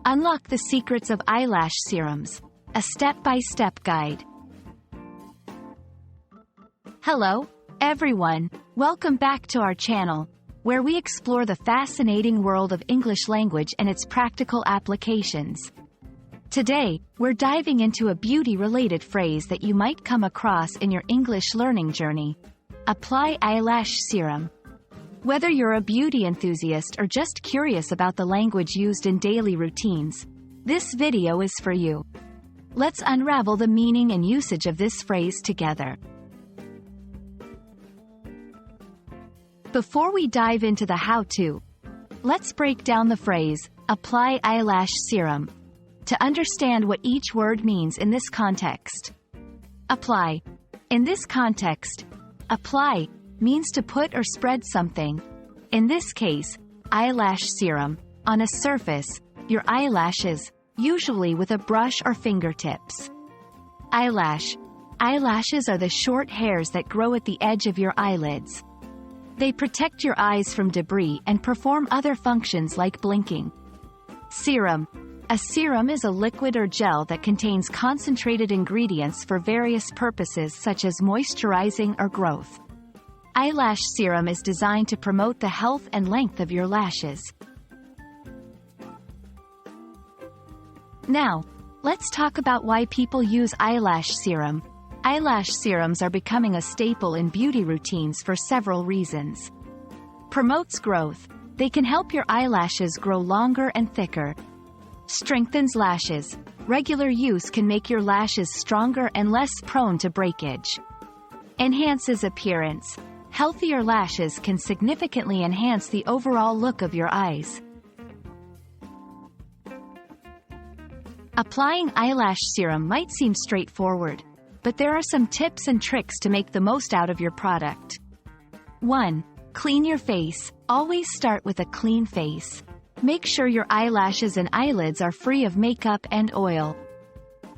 Unlock the secrets of eyelash serums, a step-by-step guide. Hello, everyone. Welcome back to our channel, where we explore the fascinating world of English language and its practical applications. Today, we're diving into a beauty-related phrase that you might come across in your English learning journey. Apply eyelash serum. Whether you're a beauty enthusiast or just curious about the language used in daily routines, this video is for you. Let's unravel the meaning and usage of this phrase together. Before we dive into the how-to, let's break down the phrase, apply eyelash serum, to understand what each word means in this context. Apply. In this context, apply means to put or spread something, in this case, eyelash serum, on a surface, your eyelashes, usually with a brush or fingertips. Eyelash. Eyelashes are the short hairs that grow at the edge of your eyelids. They protect your eyes from debris and perform other functions like blinking. Serum. A serum is a liquid or gel that contains concentrated ingredients for various purposes such as moisturizing or growth. Eyelash serum is designed to promote the health and length of your lashes. Now, let's talk about why people use eyelash serum. Eyelash serums are becoming a staple in beauty routines for several reasons. Promotes growth. They can help your eyelashes grow longer and thicker. Strengthens lashes. Regular use can make your lashes stronger and less prone to breakage. Enhances appearance. Healthier lashes can significantly enhance the overall look of your eyes. Applying eyelash serum might seem straightforward, but there are some tips and tricks to make the most out of your product. 1. Clean your face. Always start with a clean face. Make sure your eyelashes and eyelids are free of makeup and oil.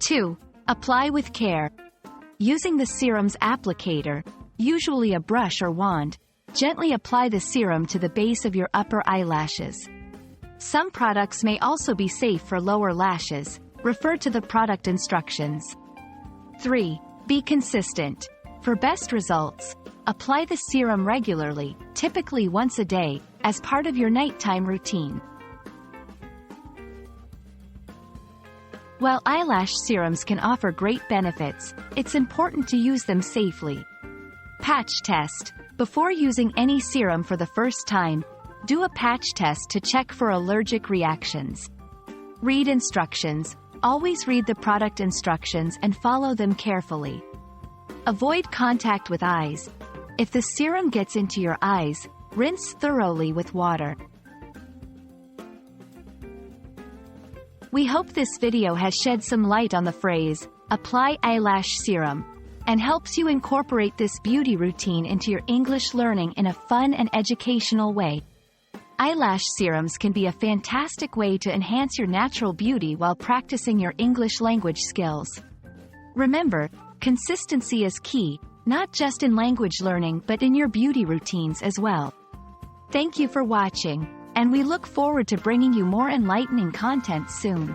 2. Apply with care. Using the serum's applicator, usually a brush or wand, gently apply the serum to the base of your upper eyelashes. Some products may also be safe for lower lashes. Refer to the product instructions. 3. Be consistent. For best results, apply the serum regularly, typically once a day, as part of your nighttime routine. While eyelash serums can offer great benefits, it's important to use them safely. Patch test. Before using any serum for the first time, do a patch test to check for allergic reactions. Read instructions. Always read the product instructions and follow them carefully. Avoid contact with eyes. If the serum gets into your eyes, rinse thoroughly with water. We hope this video has shed some light on the phrase, apply eyelash serum, and helps you incorporate this beauty routine into your English learning in a fun and educational way. Eyelash serums can be a fantastic way to enhance your natural beauty while practicing your English language skills. Remember, consistency is key, not just in language learning but in your beauty routines as well. Thank you for watching, and we look forward to bringing you more enlightening content soon.